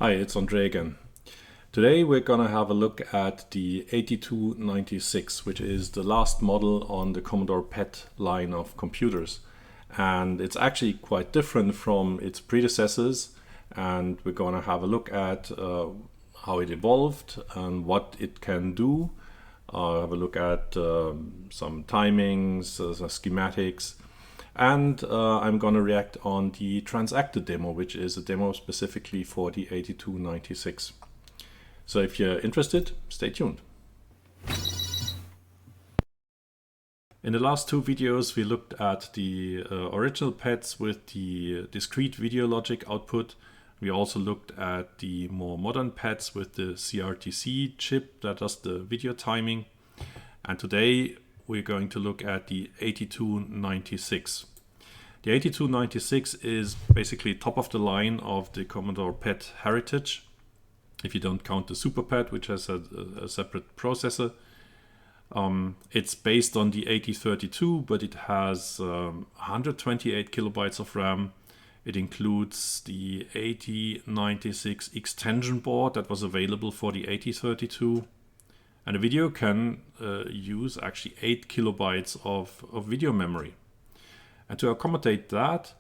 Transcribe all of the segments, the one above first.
Hi, it's Andre again. Today we're going to have a look at the 8296, which is the last model on the Commodore PET line of computers. And it's actually quite different from its predecessors, and we're going to have a look at how it evolved and what it can do. Have a look at some timings, some schematics, and I'm going to react on the Transactor Demo, which is a demo specifically for the 8296. So if you're interested, stay tuned. In the last two videos, we looked at the original PETs with the discrete video logic output. We also looked at the more modern PETs with the CRTC chip that does the video timing. And today we're going to look at the 8296. The 8296 is basically top of the line of the Commodore PET heritage, if you don't count the Super PET, which has a separate processor. It's based on the 8032, but it has 128 kilobytes of RAM. It includes the 8096 extension board that was available for the 8032. And the video can use actually 8 kilobytes of video memory. And to accommodate that,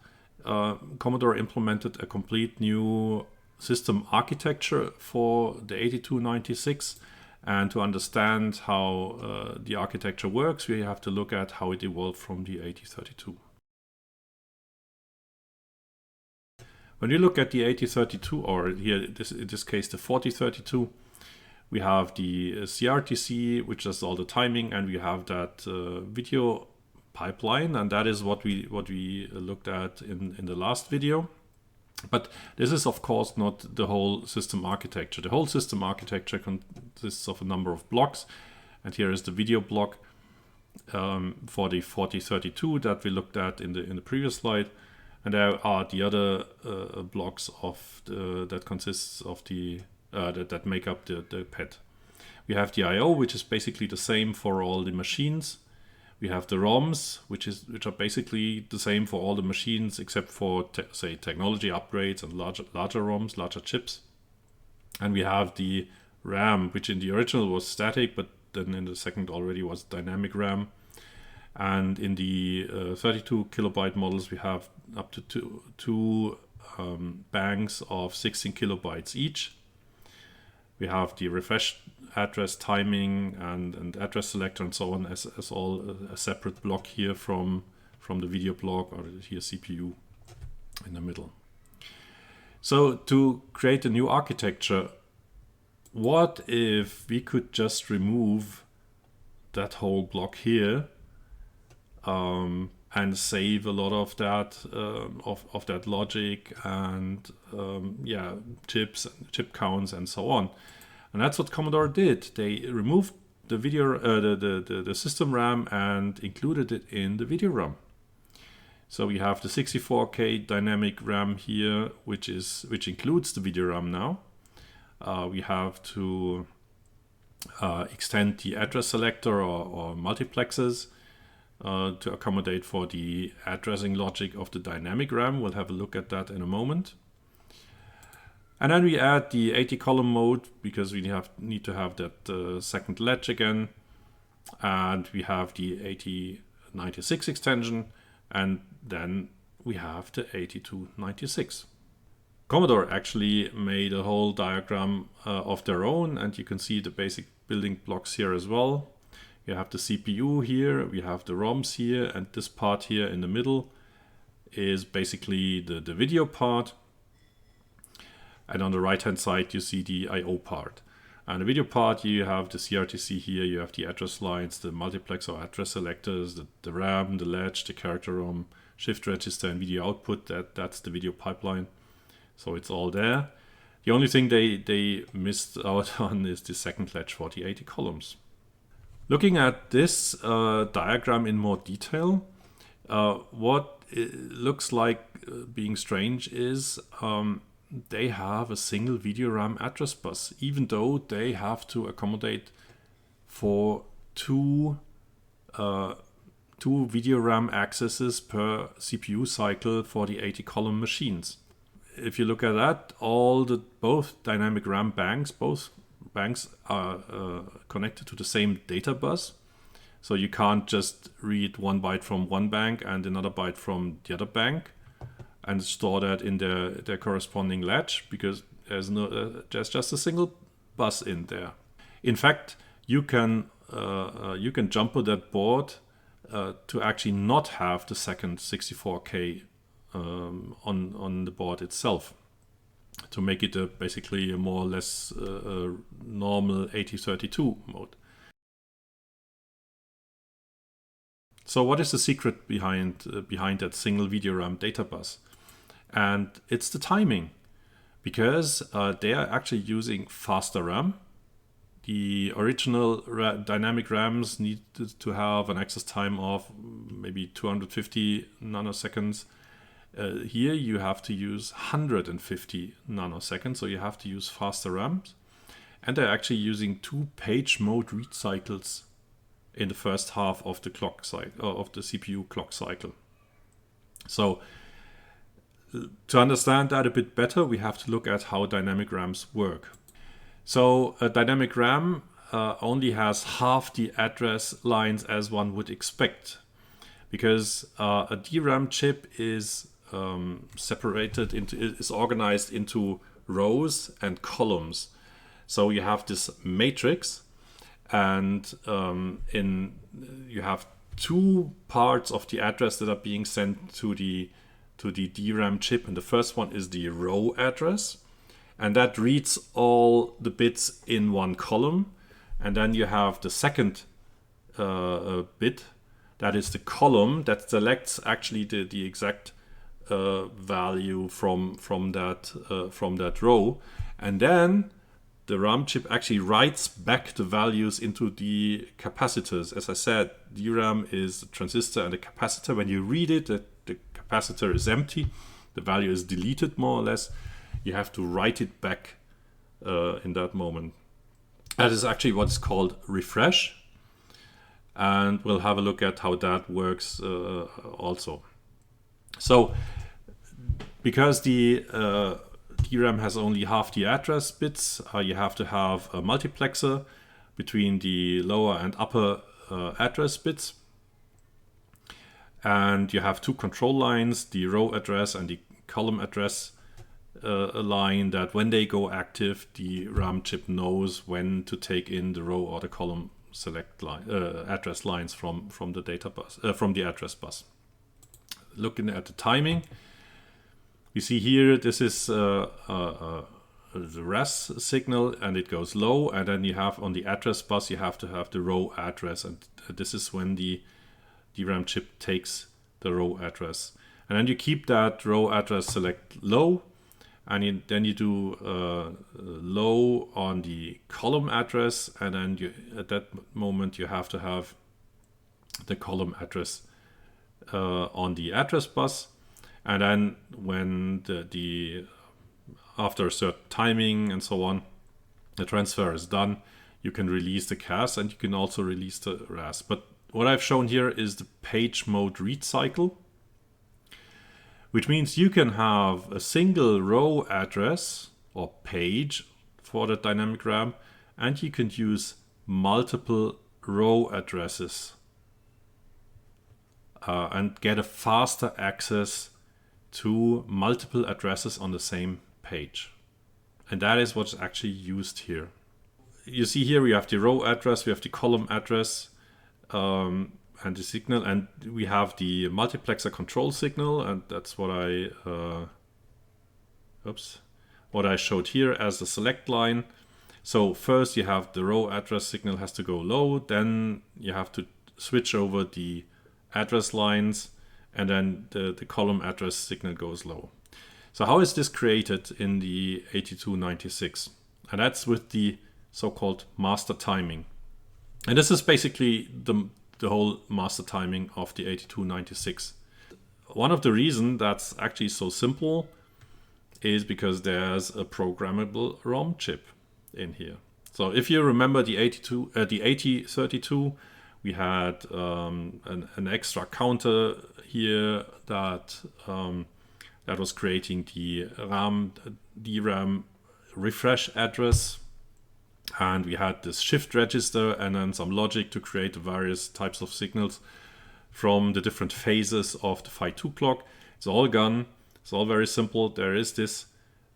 Commodore implemented a complete new system architecture for the 8296. And to understand how the architecture works, we have to look at how it evolved from the 8032. When you look at the 8032, or here in this case the 4032, we have the CRTC, which does all the timing, and we have that video pipeline, and that is what we looked at in the last video. But this is of course not the whole system architecture. The whole system architecture consists of a number of blocks, and here is the video block for the 4032 that we looked at in the previous slide, and there are the other blocks of that consists of the that make up the PET. We have the I/O, which is basically the same for all the machines. We have the ROMs, which are basically the same for all the machines except for say technology upgrades and larger ROMs, larger chips. And we have the RAM, which in the original was static, but then in the second already was dynamic RAM. And in the 32 kilobyte models, we have up to two banks of 16 kilobytes each. We have the refresh address timing and address selector and so on as all a separate block here from the video block, or here CPU in the middle. So to create a new architecture, what if we could just remove that whole block here and save a lot of that of that logic and yeah, chips, chip counts, and so on. And that's what Commodore did. They removed the video, the system RAM, and included it in the video RAM. So we have the 64K dynamic RAM here, which includes the video RAM now. We have to extend the address selector or multiplexers to accommodate for the addressing logic of the dynamic RAM. We'll have a look at that in a moment. And then we add the 80 column mode because we need to have that second ledge again. And we have the 8096 extension, and then we have the 8296. Commodore actually made a whole diagram of their own, and you can see the basic building blocks here as well. You have the CPU here, we have the ROMs here, and this part here in the middle is basically the video part. And on the right hand side you see the I/O part. And the video part, you have the CRTC here, you have the address lines, the multiplex or address selectors, the RAM, the latch, the character ROM, shift register, and video output. That's the video pipeline. So it's all there. The only thing they missed out on is the second ledge for the 80 columns. Looking at this diagram in more detail, what it looks like being strange is they have a single video RAM address bus, even though they have to accommodate for two video RAM accesses per CPU cycle for the 80 column machines. if you look at that, both dynamic RAM banks, both banks are connected to the same data bus. So you can't just read 1 byte from one bank and another byte from the other bank and store that in their corresponding latch, because there's just a single bus in there. In fact, you can jumper that board to actually not have the second 64K on the board itself, to make it basically a more or less normal 8032 mode. So what is the secret behind that single video RAM data bus? And it's the timing, because they are actually using faster RAM. The original dynamic RAMs needed to have an access time of maybe 250 nanoseconds. Here you have to use 150 nanoseconds, so you have to use faster RAMs. And they're actually using 2 page mode read cycles in the first half of the clock cycle, of the CPU clock cycle. So to understand that a bit better, we have to look at how dynamic RAMs work. So a dynamic RAM only has half the address lines as one would expect, because a DRAM chip is organized into rows and columns. So you have this matrix, and you have 2 parts of the address that are being sent to the DRAM chip, and the first one is the row address, and that reads all the bits in one column. And then you have the second bit, that is the column that selects actually the exact value from that row, and then the RAM chip actually writes back the values into the capacitors. As I said, DRAM is a transistor and a capacitor. When you read it, the capacitor is empty, the value is deleted more or less. You have to write it back in that moment. That is actually what's called refresh, and we'll have a look at how that works also. So because the DRAM has only half the address bits, you have to have a multiplexer between the lower and upper address bits, and you have 2 control lines, the row address and the column address line, that when they go active, the RAM chip knows when to take in the row or the column select line, address lines from the data bus, from the address bus. Looking at the timing, you see here, this is the res signal, and it goes low, and then you have on the address bus, you have to have the row address, and this is when the DRAM chip takes the row address. And then you keep that row address select low, and then you do low on the column address, and then at that moment you have to have the column address on the address bus. And then when after a certain timing and so on, the transfer is done, you can release the CAS, and you can also release the RAS. But what I've shown here is the page mode read cycle, which means you can have a single row address or page for the dynamic RAM, and you can use multiple row addresses and get a faster access to multiple addresses on the same page. And that is what's actually used here. You see here we have the row address, we have the column address, and the signal, and we have the multiplexer control signal, and that's what I showed here as the select line. So first you have the row address signal has to go low, then you have to switch over the address lines, and then the column address signal goes low. So how is this created in the 8296? And that's with the so-called master timing. And this is basically the whole master timing of the 8296. One of the reasons that's actually so simple is because there's a programmable ROM chip in here. So if you remember the 8032, we had an extra counter here that that was creating the DRAM refresh address. And we had this shift register and then some logic to create various types of signals from the different phases of the Phi2 clock. It's all gone. It's all very simple. There is this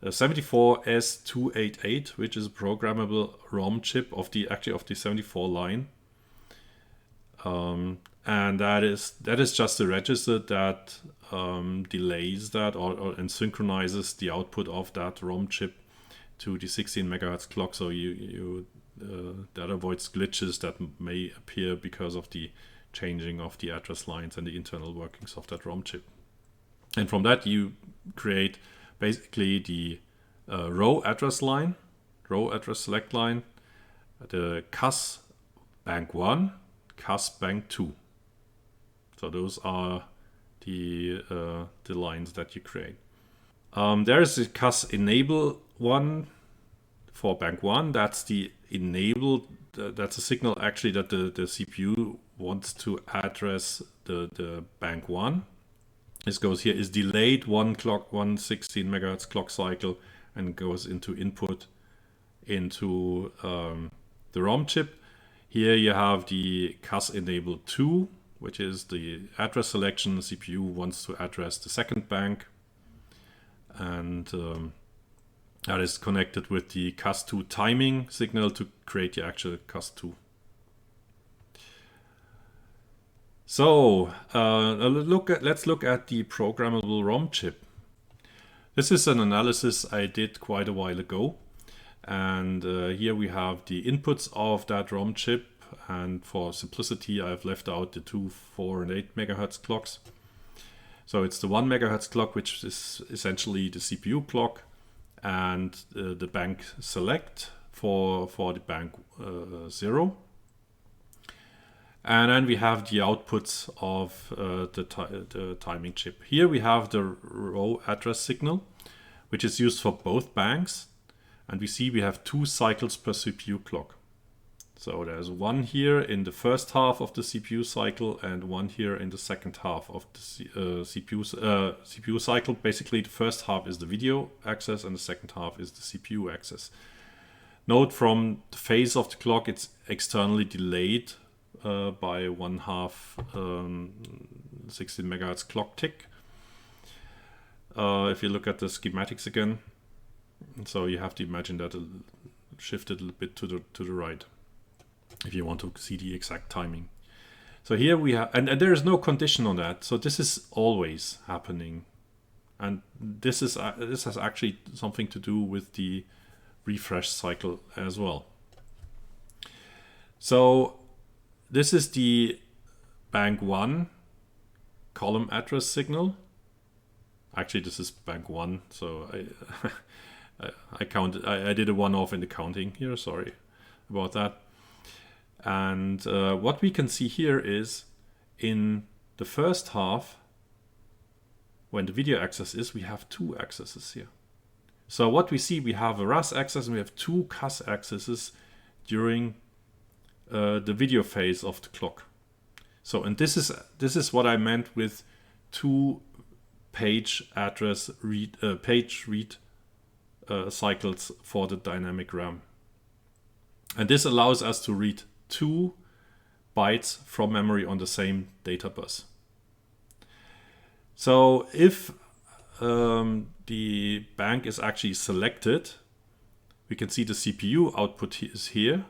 74S288, which is a programmable ROM chip of the 74 line. And that is just a register that delays that and synchronizes the output of that ROM chip to the 16 megahertz clock, so that avoids glitches that may appear because of the changing of the address lines and the internal workings of that ROM chip. And from that you create basically the row address select line, the CAS bank 1, CAS bank 2. So those are the lines that you create. There is the CAS enable one for bank 1. That's the enable. That's a signal actually that the CPU wants to address the bank 1. This goes here, is delayed 1 16 megahertz clock cycle and goes into input into the ROM chip. Here you have the CAS enable 2, which is the address selection. The CPU wants to address the second bank, and that is connected with the CAS2 timing signal to create the actual CAS2. So let's look at the programmable ROM chip. This is an analysis I did quite a while ago, and here we have the inputs of that ROM chip, and for simplicity I've left out the 2, 4 and 8 megahertz clocks. So it's the 1 megahertz clock, which is essentially the CPU clock, and the bank select for the bank 0. And then we have the outputs of the timing chip. Here we have the row address signal, which is used for both banks. And we see we have 2 cycles per CPU clock. So there's one here in the first half of the CPU cycle and one here in the second half of the CPU cycle. Basically, the first half is the video access and the second half is the CPU access. Note from the phase of the clock, it's externally delayed by 1/2 16 megahertz clock tick. If you look at the schematics again, so you have to imagine that shifted a little bit to the right if you want to see the exact timing. So here we have, and there is no condition on that. So this is always happening, and this has actually something to do with the refresh cycle as well. So this is the bank 1 column address signal. Actually, this is bank 1, so I counted. I did a one-off in the counting here. Sorry about that. And what we can see here is in the first half, when the video access is, we have 2 accesses here. So what we see, we have a RAS access and we have 2 CAS accesses during the video phase of the clock. So, and this is what I meant with 2 page address read page read cycles for the dynamic RAM. And this allows us to read 2 bytes from memory on the same data bus. So if the bank is actually selected, we can see the CPU output is here.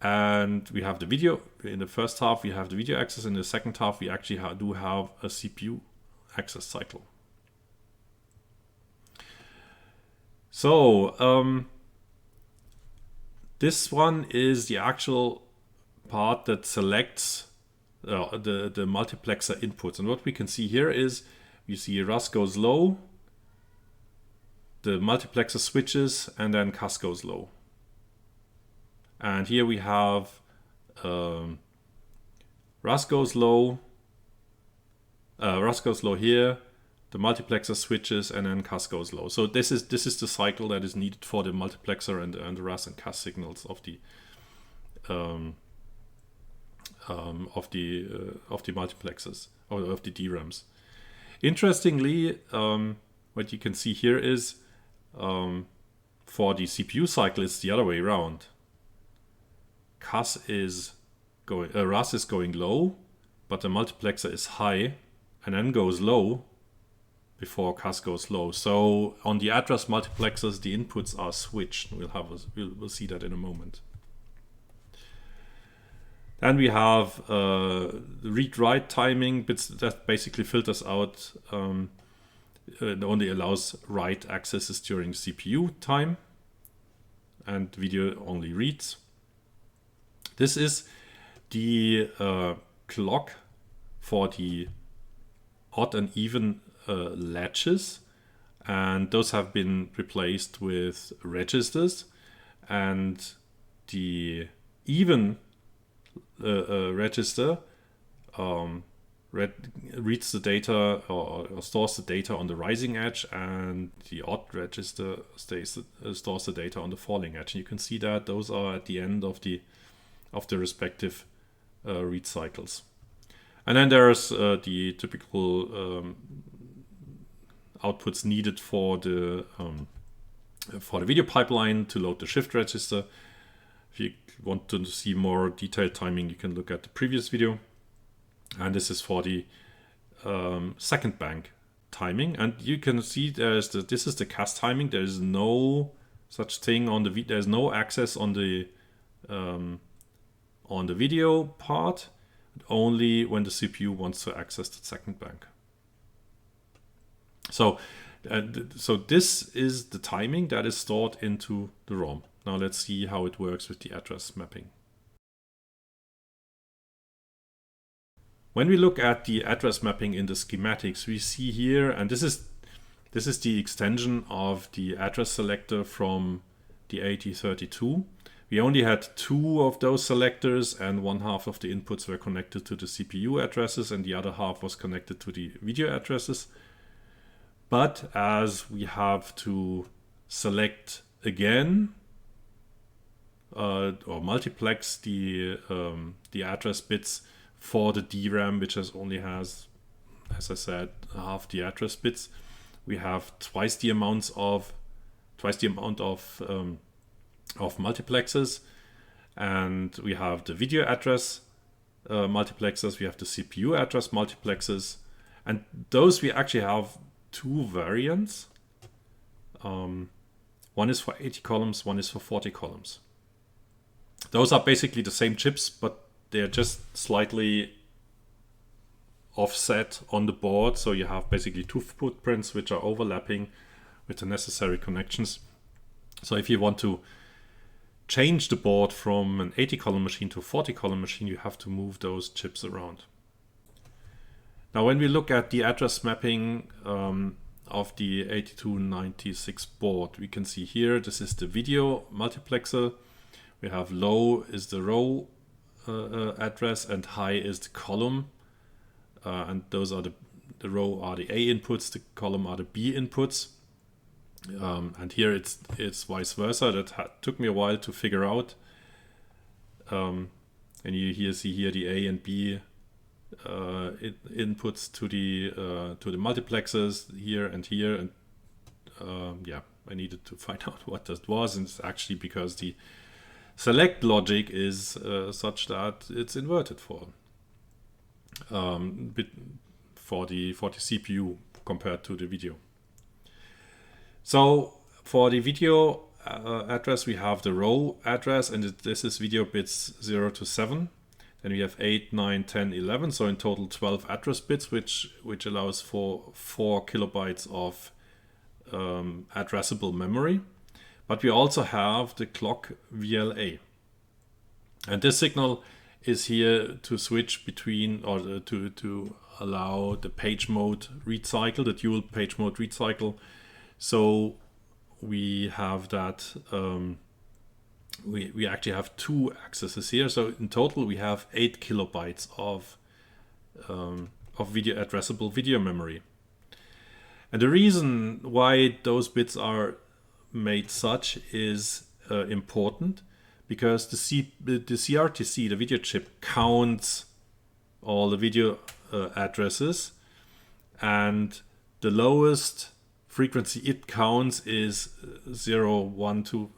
And we have the video. In the first half, we have the video access. In the second half, we actually do have a CPU access cycle. So this one is the actual part that selects the multiplexer inputs. And what we can see here is you see RAS goes low, the multiplexer switches, and then CAS goes low. And here we have RAS goes low here, the multiplexer switches, and then CAS goes low. So this is the cycle that is needed for the multiplexer and the RAS and CAS signals of the multiplexers or of the DRAMs. Interestingly, what you can see here is for the CPU cycle, it's the other way around. RAS is going low, but the multiplexer is high and then goes low before CAS goes low. So on the address multiplexers, the inputs are switched. We'll see that in a moment. Then we have read-write timing bits that basically filters out. It only allows write accesses during CPU time, and video only reads. This is the clock for the odd and even latches, and those have been replaced with registers, and the even register reads the data or stores the data on the rising edge, and the odd register stores the data on the falling edge. And you can see that those are at the end of the respective read cycles. And then there's the typical outputs needed for the video pipeline to load the shift register. If you want to see more detailed timing, you can look at the previous video. And this is for the second bank timing. And you can see this is the CAS timing. There is no such thing on the there's no access on the video part, only when the CPU wants to access the second bank. So this is the timing that is stored into the ROM. Now let's see how it works with the address mapping. When we look at the address mapping in the schematics, we see here, and this is the extension of the address selector from the Ep.32. We only had 2 of those selectors, and one half of the inputs were connected to the CPU addresses and the other half was connected to the video addresses. But as we have to select again or multiplex the address bits for the DRAM, which only has, as I said, half the address bits, we have twice the amount of multiplexers, and we have the video address multiplexers, we have the CPU address multiplexers, and those we actually have 2 variants. One is for 80 columns, one is for 40 columns. Those are basically the same chips, but they're just slightly offset on the board. So you have basically 2 footprints which are overlapping with the necessary connections. So if you want to change the board from an 80 column machine to a 40 column machine, you have to move those chips around. Now when we look at the address mapping of the 8296 board, we can see here this is the video multiplexer. We have low is the row address and high is the column, and those are the row are the A inputs, the column are the B inputs, and here it's vice versa. That took me a while to figure out, and you see here the A and B inputs to the multiplexers here, and yeah, I needed to find out what that was, and it's actually because the select logic is such that it's inverted for the CPU compared to the video. So for the video address, we have the row address, and this is video bits 0 to 7. Then we have 8, 9, 10, 11. So in total 12 address bits, which allows for 4 kilobytes of addressable memory. But we also have the clock VLA. And this signal is here to switch between, or to allow the page mode read cycle, the dual page mode read cycle. So we have that, we actually have 2 accesses here. So in total we have 8 kilobytes of video addressable video memory. And the reason why those bits are made such is important, because the CRTC, the video chip, counts all the video addresses, and the lowest frequency it counts is 0, 1, 2,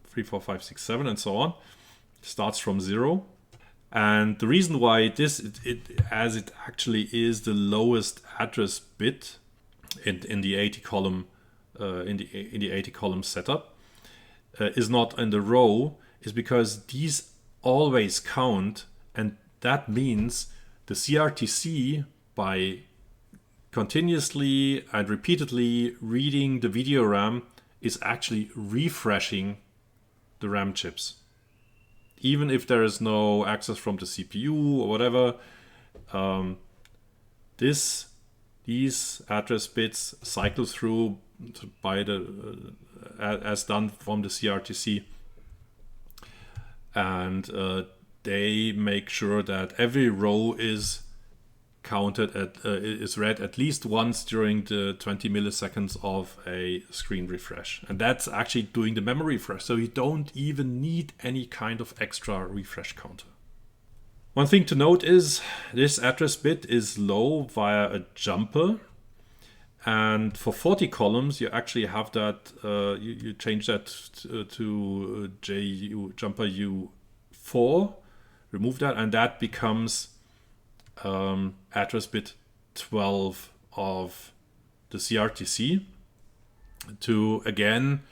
3, 4, 5, 6, 7, and so on. It starts from 0. And the reason why as it actually is the lowest address bit in the 80 column in the 80 column setup is not in the row, is because these always count, and that means the CRTC, by continuously and repeatedly reading the video RAM, is actually refreshing the RAM chips. Even if there is no access from the CPU or whatever, these address bits cycle through by the as done from the CRTC, and they make sure that every row is counted is read at least once during the 20 milliseconds of a screen refresh, and that's actually doing the memory refresh, so you don't even need any kind of extra refresh counter. One thing to note is this address bit is low via a jumper, and for 40 columns you actually have that you change that to jumper U4, remove that, and that becomes address bit 12 of the CRTC to again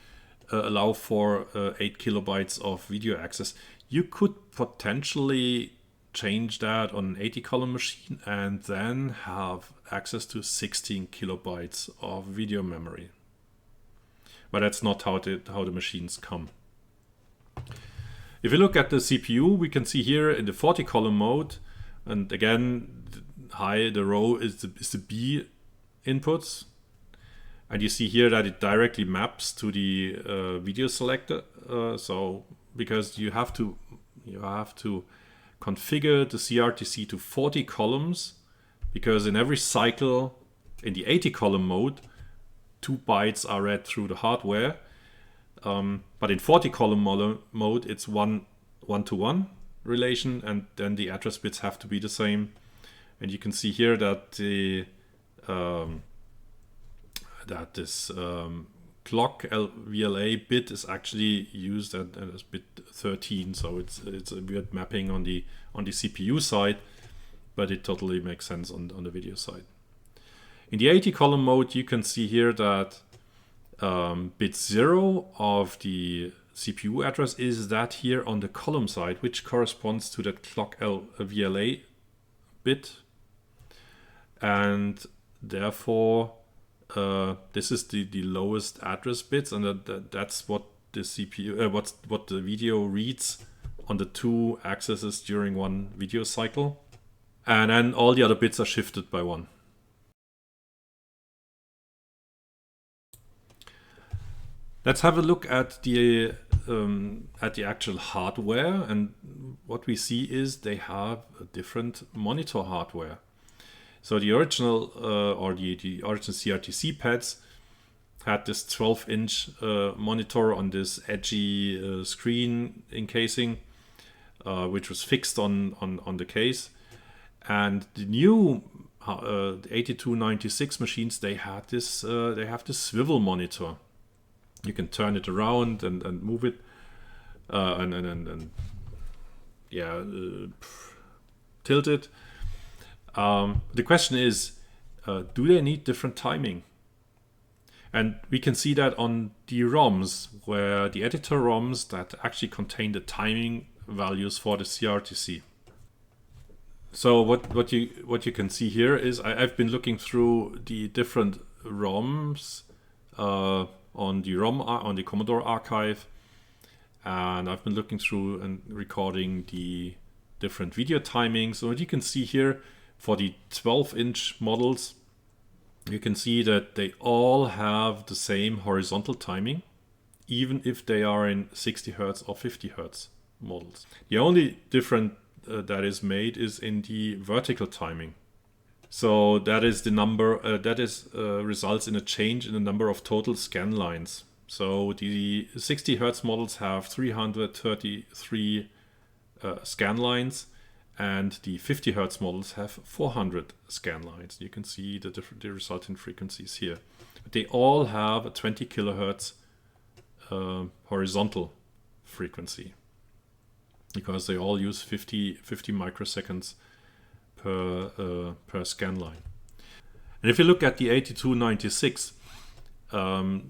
allow for 8 kilobytes of video access. You could potentially change that on an 80 column machine and then have access to 16 kilobytes of video memory. But that's not how the machines come. If you look at the CPU, we can see here in the 40 column mode, and again, the row is the B inputs. And you see here that it directly maps to the video selector. So because you have to configure the CRTC to 40 columns, because in every cycle in the 80 column mode, 2 bytes are read through the hardware. But in 40 column mode, it's one-to-one relation, and then the address bits have to be the same. And you can see here that this clock VLA bit is actually used as bit 13, so it's a weird mapping on the CPU side, but it totally makes sense on the video side. In the 80 column mode, you can see here that bit 0 of the CPU address is that here on the column side, which corresponds to that clock VLA bit, and therefore this is the lowest address bits, and that's what the CPU what the video reads on the 2 accesses during one video cycle, and then all the other bits are shifted by 1. Let's have a look at the actual hardware, and what we see is they have a different monitor hardware. So the original or the original CRTC pads had this 12-inch monitor on this edgy screen encasing, which was fixed on the case. And the new 8296 machines, they have this swivel monitor. You can turn it around and move it, tilt it. The question is, do they need different timing? And we can see that on the ROMs, where the editor ROMs that actually contain the timing values for the CRTC. So what you can see here is I've been looking through the different ROMs on the Commodore archive, and I've been looking through and recording the different video timings. So what you can see here for the 12-inch models, you can see that they all have the same horizontal timing, even if they are in 60 Hertz or 50 Hertz models. The only difference that is made is in the vertical timing. So that is the number results in a change in the number of total scan lines. So the 60 Hertz models have 333 scan lines, and the 50 Hertz models have 400 scan lines. You can see the resulting frequencies here. But they all have a 20 kilohertz horizontal frequency, because they all use 50 microseconds per scan line. And if you look at the 8296,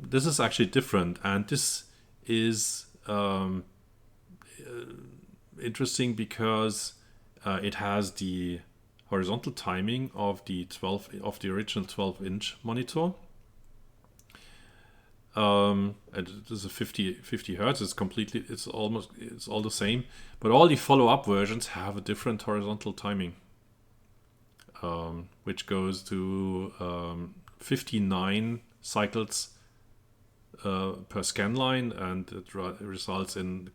this is actually different, and this is interesting because it has the horizontal timing of the original 12-inch monitor. And it is a 50 hertz. It's all the same, but all the follow-up versions have a different horizontal timing, which goes to 59 cycles per scan line, and it results in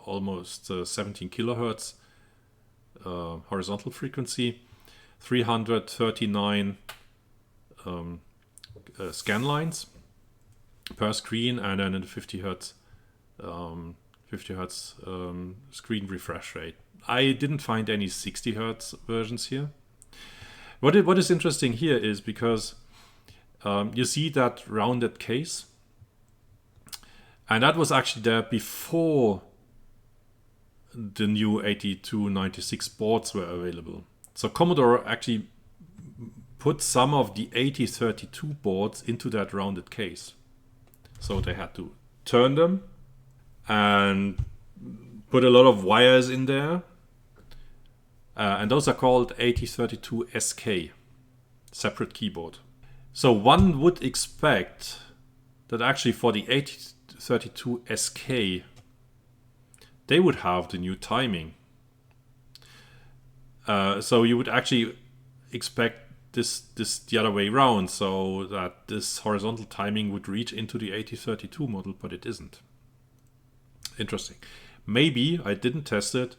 almost 17 kilohertz horizontal frequency, 339 scan lines per screen, and then in the 50 hertz screen refresh rate. I didn't find any 60 hertz versions here. What is interesting here is because you see that rounded case, and that was actually there before the new 8296 boards were available. So Commodore actually put some of the 8032 boards into that rounded case. So they had to turn them and put a lot of wires in there. And those are called 8032 SK, separate keyboard. So one would expect that actually for the 8032 SK, they would have the new timing. So you would actually expect this the other way around, so that this horizontal timing would reach into the 8032 model, but it isn't. Interesting. Maybe, I didn't test it,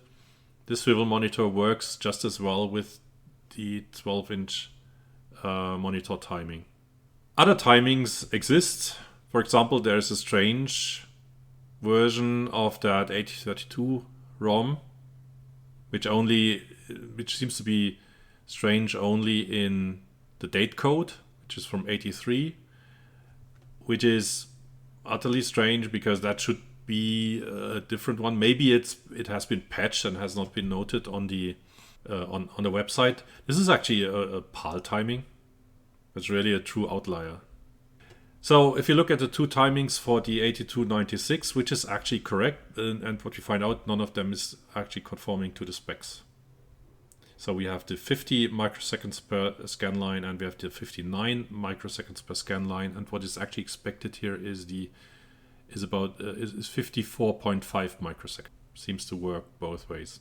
this swivel monitor works just as well with the 12-inch monitor timing. Other timings exist. For example, there's a strange version of that 8032 ROM, which seems to be strange only in the date code, which is from 83, which is utterly strange because that should be a different one. Maybe it has been patched and has not been noted on the website. This is actually a PAL timing. It's really a true outlier. So if you look at the two timings for the 8296, which is actually correct, and what we find out, none of them is actually conforming to the specs. So we have the 50 microseconds per scan line, and we have the 59 microseconds per scan line, and what is actually expected here is 54.5 microseconds. Seems to work both ways.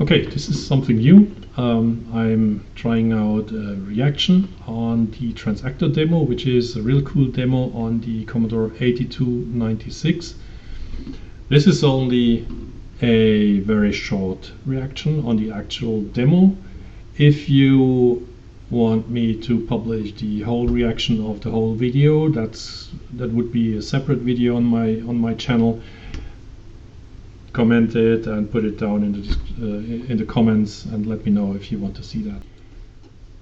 Okay, this is something new. I'm trying out a reaction on the Transactor Demo, which is a real cool demo on the Commodore 8296. This is only a very short reaction on the actual demo. If you want me to publish the whole reaction of the whole video, that would be a separate video on my channel. Comment it and put it down in the comments and let me know if you want to see that.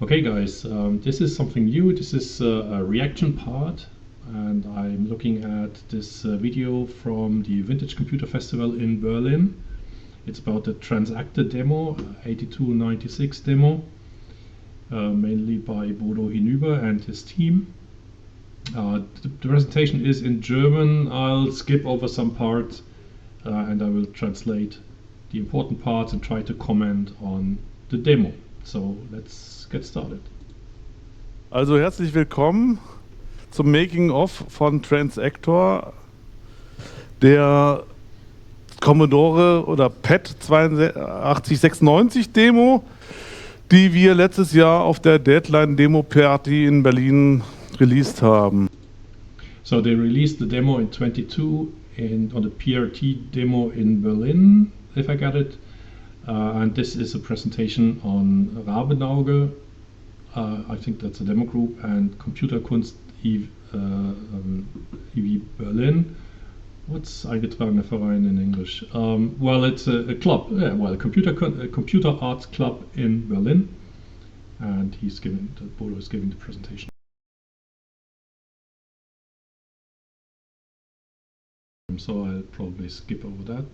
Okay guys, this is something new. This is a reaction part, and I'm looking at this video from the Vintage Computer Festival in Berlin. It's about the Transactor Demo, 8296 demo, mainly by Bodo Hinüber and his team. The presentation is in German. I'll skip over some parts and I will translate the important parts and try to comment on the demo. So let's get started. Also herzlich willkommen zum Making-of von Transactor, der Commodore oder PET 8296 Demo, die wir letztes Jahr auf der Deadline Demo Party in Berlin released haben. So they released the demo in 22 on the PRT demo in Berlin, if I got it. And this is a presentation on Rabenauge, I think that's a demo group, and Computerkunst EV Berlin, what's eingetragener Verein in English? Well, it's a club. Yeah, well, a computer arts club in Berlin, and Bodo is giving the presentation. So I'll probably skip over that.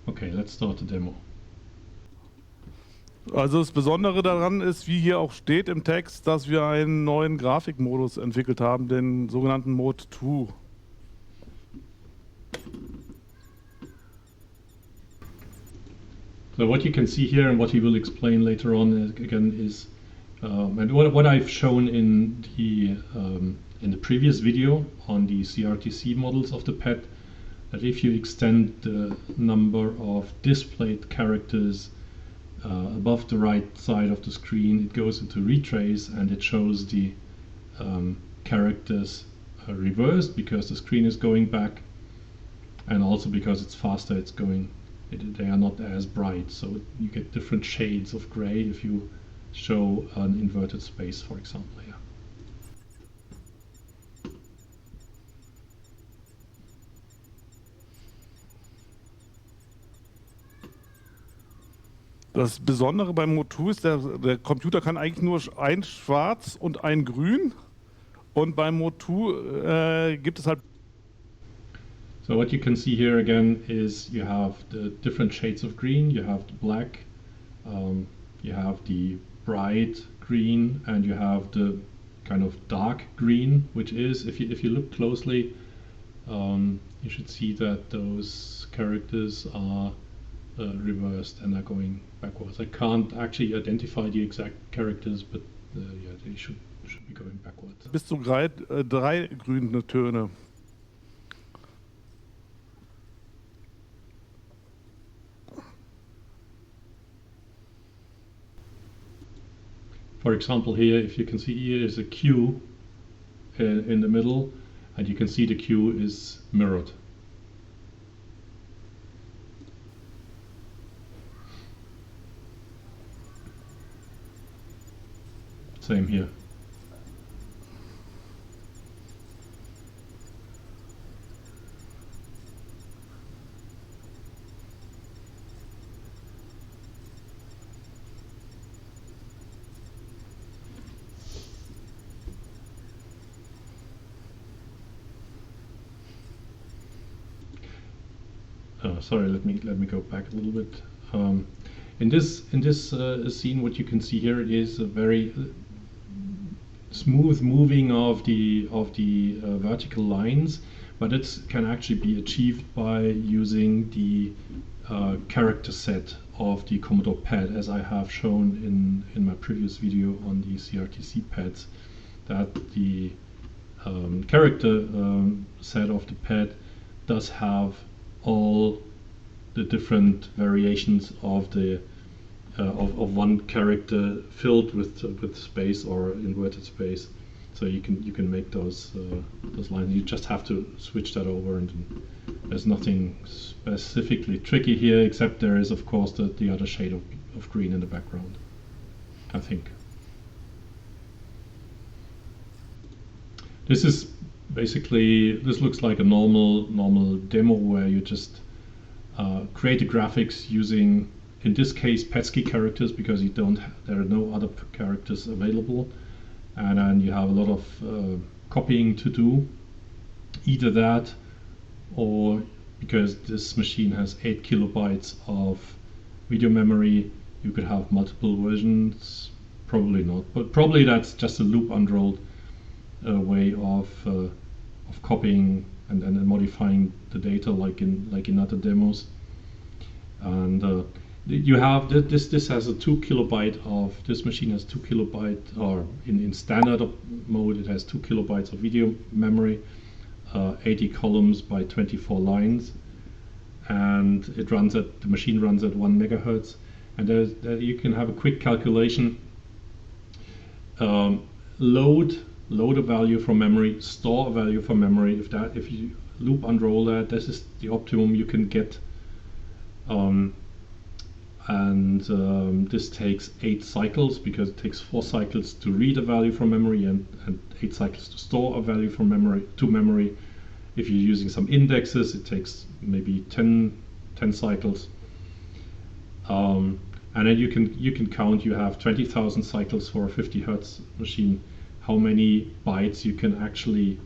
Okay, let's start the demo. Also das Besondere daran ist, wie hier auch steht im Text, dass wir einen neuen Grafikmodus entwickelt haben, den sogenannten Mode 2. So what you can see here and what he will explain later on again is, and what I've shown in the previous video on the CRTC models of the PET, that if you extend the number of displayed characters above the right side of the screen, it goes into retrace and it shows the characters reversed because the screen is going back, and also because it's faster, they are not as bright, so you get different shades of gray if you show an inverted space, for example. Yeah. Das Besondere beim Mode 2 ist, der Computer kann eigentlich nur ein Schwarz und ein Grün, und beim Mode 2 gibt es halt. So what you can see here again is you have the different shades of green. You have the black, you have the bright green, and you have the kind of dark green, which is, if you look closely, you should see that those characters are reversed and are going backwards. I can't actually identify the exact characters, but yeah, they should be going backwards. Bis zu drei grüne Töne. For example, here, if you can see, here is a Q in the middle, and you can see the Q is mirrored. Same here. Sorry, let me go back a little bit. In this scene, what you can see here is a very smooth moving of the vertical lines, but it can actually be achieved by using the character set of the Commodore PET, as I have shown in my previous video on the CRTC PETs, that the character set of the PET does have all the different variations of the of one character filled with space or inverted space. So you can make those lines. You just have to switch that over, and there's nothing specifically tricky here, except there is of course the other shade of green in the background, I think. This is basically, this looks like a normal demo where you just create the graphics using, in this case, PETSCII characters, because there are no other characters available, and then you have a lot of copying to do. Either that, or because this machine has 8 kilobytes of video memory, you could have multiple versions. Probably not, but probably that's just a loop unrolled way of copying and then modifying the data, like in other demos. And you have this has a 2 kilobyte of, this machine has 2 kilobyte, or in standard mode it has 2 kilobytes of video memory, 80 columns by 24 lines, and the machine runs at 1 megahertz. And there you can have a quick calculation. Load a value from memory, store a value from memory. If you loop unroll that, this is the optimum you can get. and this takes 8 cycles, because it takes 4 cycles to read a value from memory and 8 cycles to store a value from memory to memory. If you're using some indexes, it takes maybe 10 cycles. And then you can count. You have 20,000 cycles for a 50 Hertz machine. How many bytes you can actually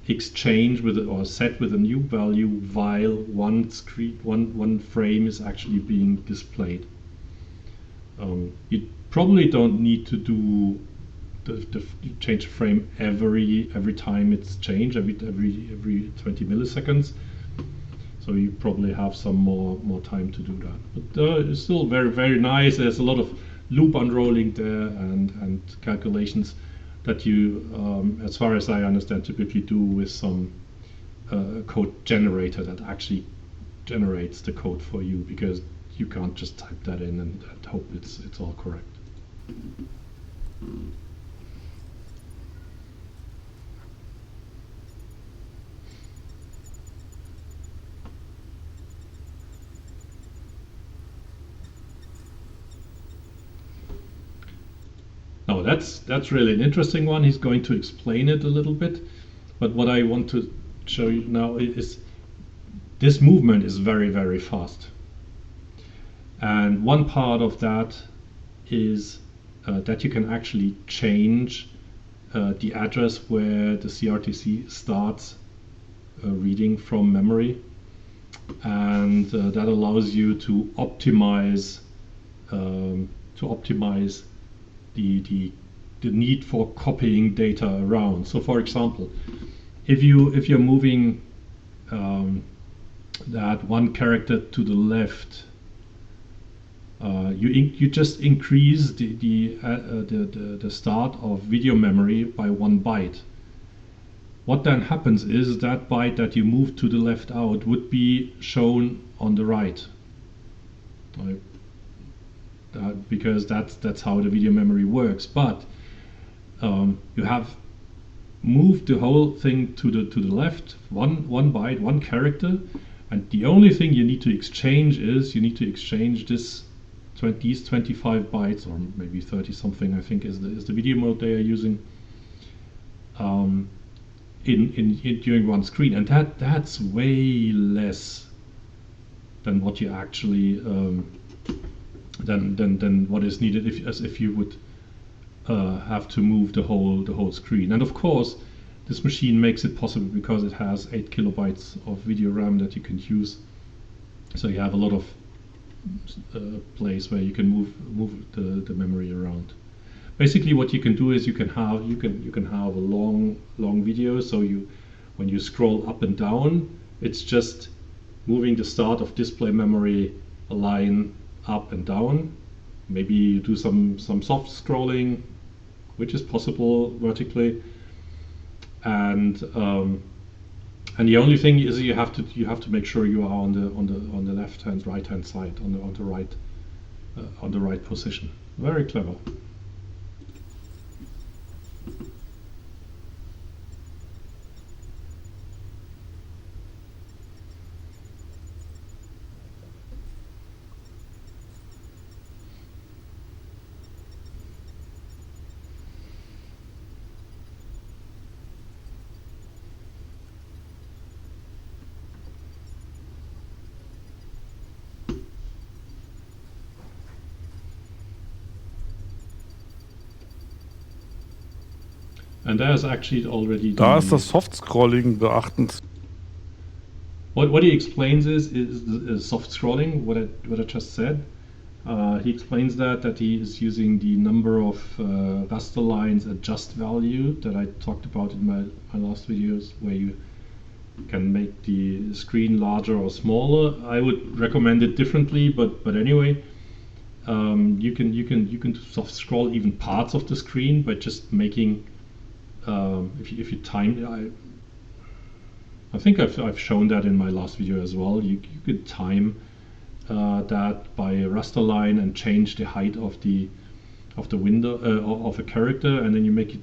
exchange with it or set with a new value while one frame is actually being displayed. You probably don't need to do the change the frame every time it's changed, every 20 milliseconds. So you probably have some more time to do that. But it's still very, very nice. There's a lot of loop unrolling there and calculations that you, as far as I understand, typically do with some code generator that actually generates the code for you, because you can't just type that in and hope it's all correct. Now that's really an interesting one. He's going to explain it a little bit, but what I want to show you now is this movement is very, very fast. And one part of that is that you can actually change the address where the CRTC starts reading from memory, and that allows you to optimize the need for copying data around. So, for example, if you're moving that one character to the left, you just increase the start of video memory by 1 byte. What then happens is that byte that you move to the left out would be shown on the right. Because that's how the video memory works. But you have moved the whole thing to the left, one byte, one character, and the only thing you need to exchange is you need to exchange these 25 bytes, or maybe 30 something, I think is the video mode they are using, in during one screen, and that's way less than what you actually than what is needed if you would have to move the whole screen. And of course, this machine makes it possible because it has 8 kilobytes of video RAM that you can use. So you have a lot of place where you can move the memory around. Basically, what you can do is you can have a long video. So when you scroll up and down, it's just moving the start of display memory a line up and down. Maybe you do some soft scrolling, which is possible vertically, and the only thing is you have to make sure you are on the left hand, right hand side, on the right position. Very clever. And there's actually already Da ist das Soft-Scrolling beachtens. What he explains is the soft scrolling, what I just said. He explains that he is using the number of raster lines adjust value that I talked about in my last videos, where you can make the screen larger or smaller. I would recommend it differently, but anyway, you can soft scroll even parts of the screen by just making if you time. I think I've shown that in my last video as well. You could time that by a raster line and change the height of the window of a character, and then you make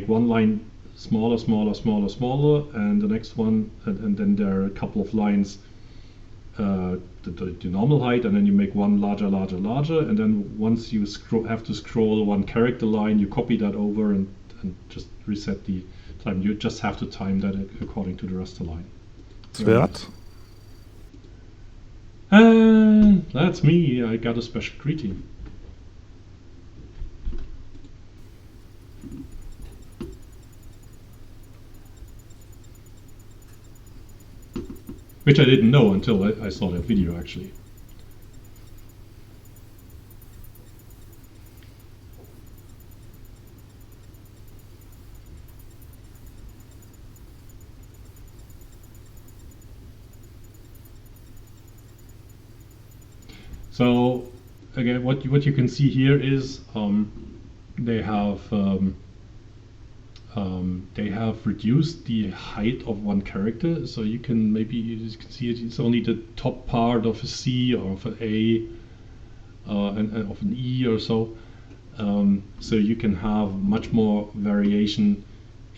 one line smaller, and the next one, and then there are a couple of lines the normal height, and then you make one larger, and then once you have to scroll one character line, you copy that over and just reset the time. You just have to time that according to the raster line. Svert? That's me. I got a special greeting. Which I didn't know until I saw that video, actually. So again, what you can see here is they have reduced the height of one character, so you can see it's only the top part of a C or of an A and of an E or so. So you can have much more variation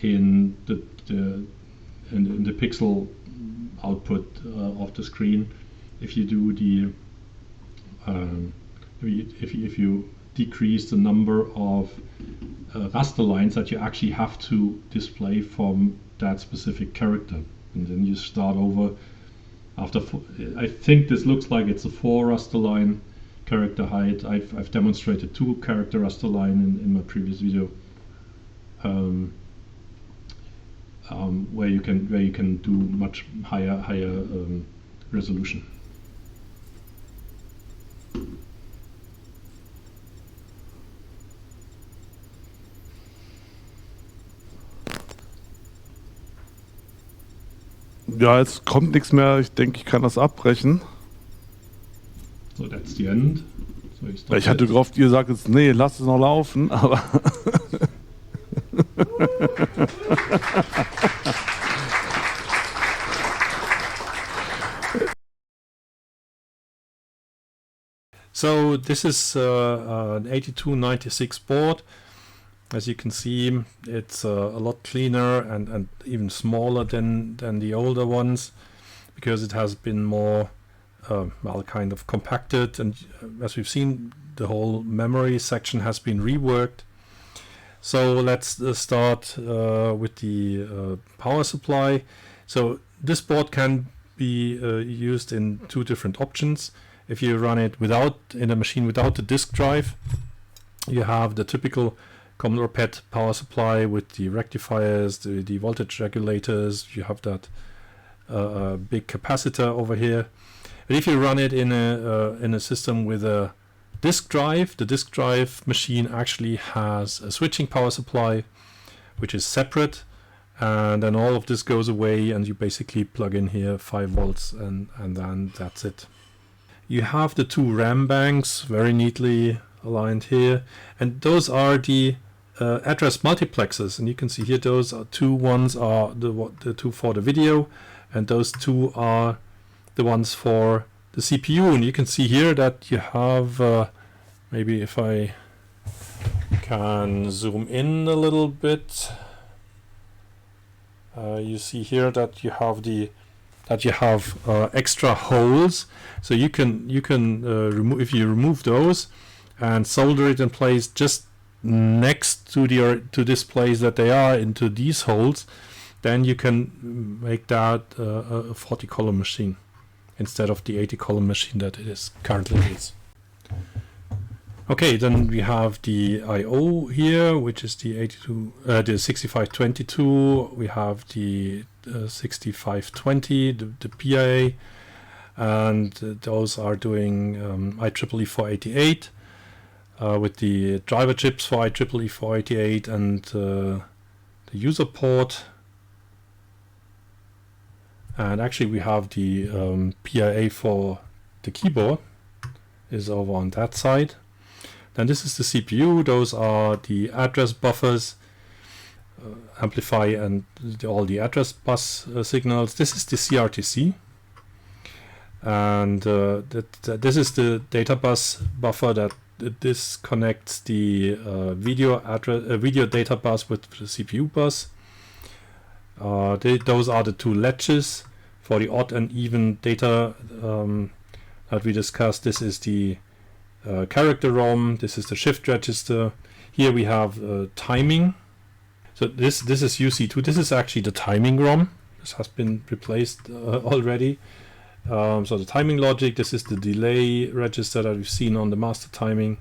in the pixel output of the screen if you do the if you decrease the number of raster lines that you actually have to display from that specific character, and then you start over after I think this looks like it's a 4 raster line character height. I've demonstrated 2 character raster line in my previous video, where you can do much higher resolution. Ja, jetzt kommt nichts mehr. Ich denke, ich kann das abbrechen. So, that's the end. So, ich hatte gehofft, ihr sagt jetzt, nee, lasst es noch laufen, aber... So this is an 8296 board. As you can see, it's a lot cleaner and even smaller than the older ones, because it has been more well, kind of compacted, and as we've seen, the whole memory section has been reworked. So let's start with the power supply. So this board can be used in 2 different options. If you run it in a machine without the disk drive, you have the typical Commodore PET power supply with the rectifiers, the voltage regulators. You have that big capacitor over here. But if you run it in a system with a disk drive, the disk drive machine actually has a switching power supply, which is separate, and then all of this goes away, and you basically plug in here 5 volts, and then that's it. You have the 2 RAM banks very neatly aligned here, and those are the address multiplexers, and you can see here those are 2 ones are the 2 for the video, and those 2 are the ones for the CPU. And you can see here that you have maybe if I can zoom in a little bit, you see here that you have extra holes, so you can remove, if you remove those and solder it in place just next to this place that they are into these holes, then you can make that a 40 column machine instead of the 80 column machine that it is currently is. Okay, then we have the I/O here, which is the 6522. We have the 6520, the PIA, and those are doing IEEE 488 with the driver chips for IEEE 488 and the user port. And actually we have the PIA for the keyboard is over on that side. Then this is the CPU. Those are the address buffers, amplify and all the address bus signals. This is the CRTC, and this is the data bus buffer that this connects the video data bus with the CPU bus. Those are the 2 latches for the odd and even data that we discussed. This is the character ROM. This is the shift register. Here we have timing. So this is UC2. This is actually the timing ROM. This has been replaced already. So the timing logic. This is the delay register that we've seen on the master timing.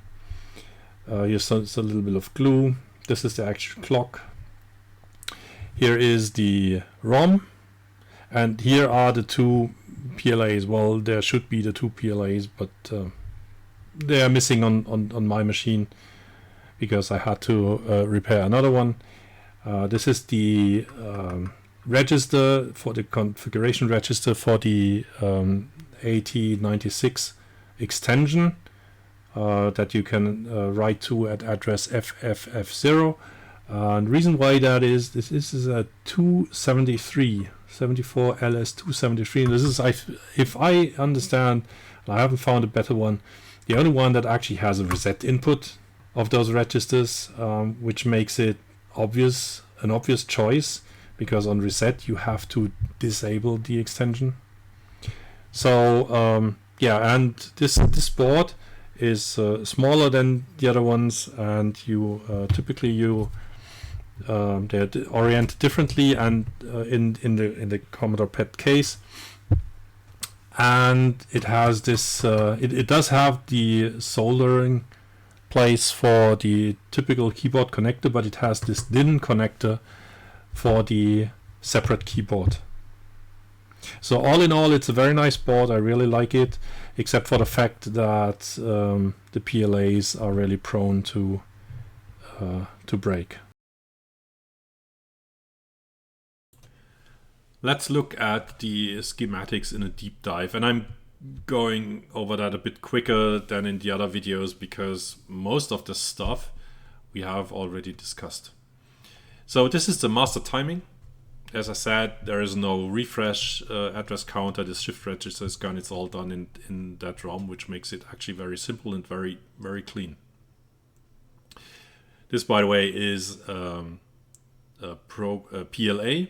Here's a little bit of glue. This is the actual clock. Here is the ROM, and here are the two PLAs. Well, there should be the two PLAs, but they are missing on my machine because I had to repair another one. This is the register for the configuration register for the AT96 extension that you can write to at address FFF0. And the reason why that is, this is a 273, 74 LS 273. And this is, if I understand, I haven't found a better one, the only one that actually has a reset input of those registers, which makes it an obvious choice, because on reset you have to disable the extension. So yeah, and this board is smaller than the other ones, and you typically they're oriented differently, and in the Commodore PET case, and it has this. It does have the soldering place for the typical keyboard connector, but it has this DIN connector for the separate keyboard. So all in all, it's a very nice board. I really like it, except for the fact that the PLAs are really prone to break. Let's look at the schematics in a deep dive, and I'm going over that a bit quicker than in the other videos because most of the stuff we have already discussed. So this is the master timing. As I said, there is no refresh address counter. This shift register is gone. It's all done in that ROM, which makes it actually very simple and very, very clean. This, by the way, is a PLA.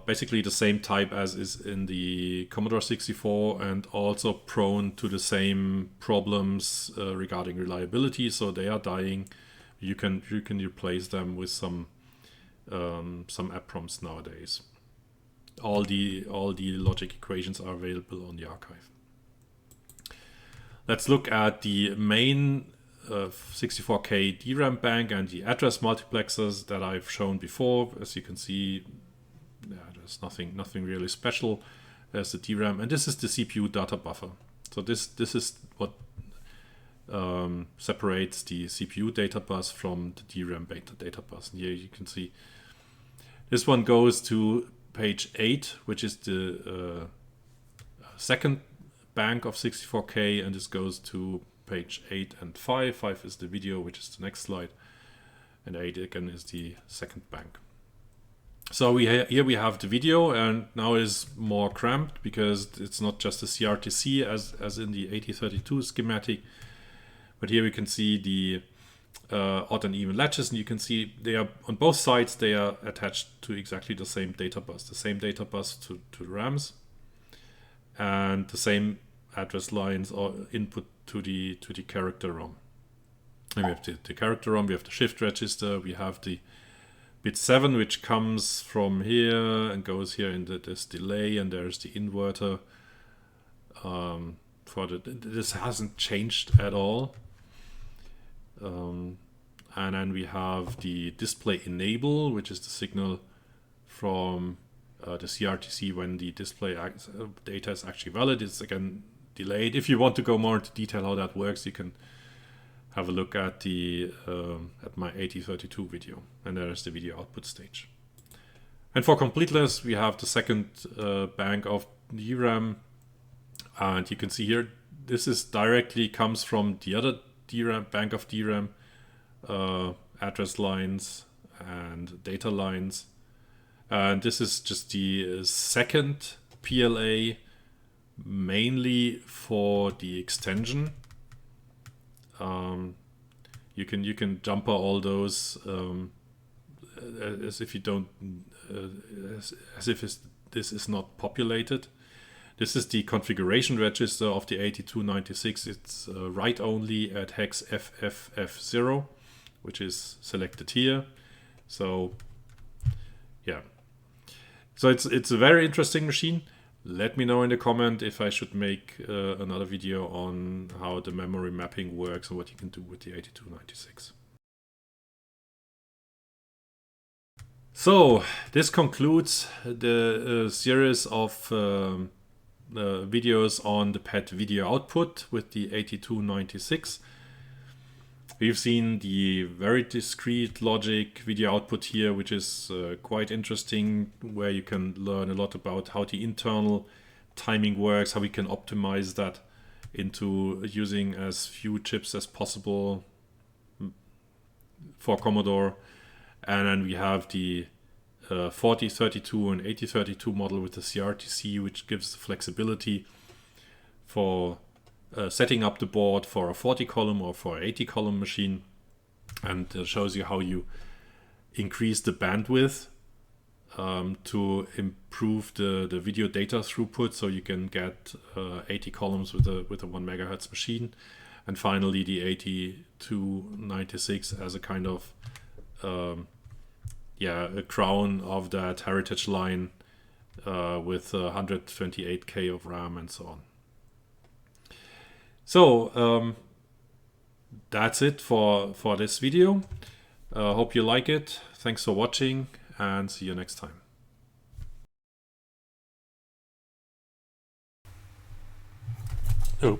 Basically the same type as is in the Commodore 64, and also prone to the same problems regarding reliability. So they are dying. You can replace them with some EPROMs nowadays. All the logic equations are available on the archive. Let's look at the main 64K DRAM bank and the address multiplexers that I've shown before. As you can see, there's nothing really special. There's the DRAM, and this is the CPU data buffer. So this is what separates the CPU data bus from the DRAM data bus. And here you can see this one goes to page 8, which is the second bank of 64K, and this goes to page 8 and 5. 5 is the video, which is the next slide, and 8 again is the second bank. So here we have the video, and now it is more cramped because it's not just a CRTC as in the Ep.32 schematic, but here we can see the odd and even latches, and you can see they are on both sides. They are attached to exactly the same data bus, to the RAMs, and the same address lines or input to the character ROM. And we have the character ROM, we have the shift register, we have the bit 7, which comes from here and goes here in this delay, and there's the inverter. This hasn't changed at all. And then we have the display enable, which is the signal from the CRTC when the display data is actually valid. It's again delayed. If you want to go more into detail how that works, you can have a look at the at my Ep.32 video, and there is the video output stage. And for completeness, we have the second bank of DRAM, and you can see here this is directly comes from the other DRAM bank of DRAM address lines and data lines, and this is just the second PLA, mainly for the extension. You can jumper all those as if you don't as if this is not populated. This is the configuration register of the 8296. It's write only at hex FFF0, which is selected here. So yeah, so it's a very interesting machine. Let me know in the comment if I should make another video on how the memory mapping works and what you can do with the 8296. So this concludes the series of videos on the PET video output with the 8296. We've seen the very discrete logic video output here, which is quite interesting, where you can learn a lot about how the internal timing works, how we can optimize that into using as few chips as possible for Commodore. And then we have the 4032 and 8032 model with the CRTC, which gives flexibility for setting up the board for a 40 column or for an 80 column machine, and shows you how you increase the bandwidth to improve the video data throughput, so you can get 80 columns with a 1 megahertz machine. And finally the 8296 as a kind of a crown of that heritage line with 128K of RAM and so on. So that's it for this video. Hope you like it. Thanks for watching and see you next time. Oh.